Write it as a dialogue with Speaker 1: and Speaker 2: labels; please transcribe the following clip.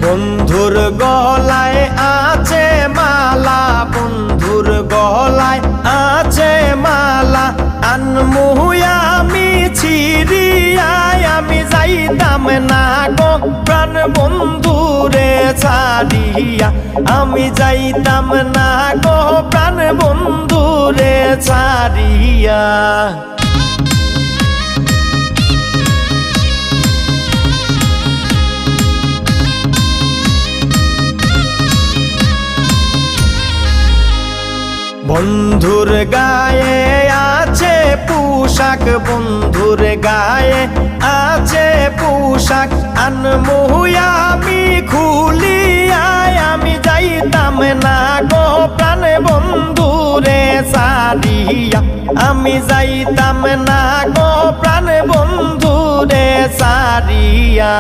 Speaker 1: বন্ধুর গলায় আছে মালা, বন্ধুর গলায় আছে মালা, আনমু আমি ছিড়িয়ায়, আমি যাইতাম না গো প্রাণ বন্ধুরে ছাড়িয়া, আমি যাইতাম না গো প্রাণ বন্ধুরে ছাড়িয়া। বন্ধুর গায়ে আছে পোশাক, বন্ধুর গায়ে আছে পোশাক, আনমু আমি খুলিয়ায়, আমি যাইতাম না গো প্রাণ বন্ধুরে ছাড়িয়া, আমি যাইতাম না গো প্রাণ বন্ধুরে ছাড়িয়া।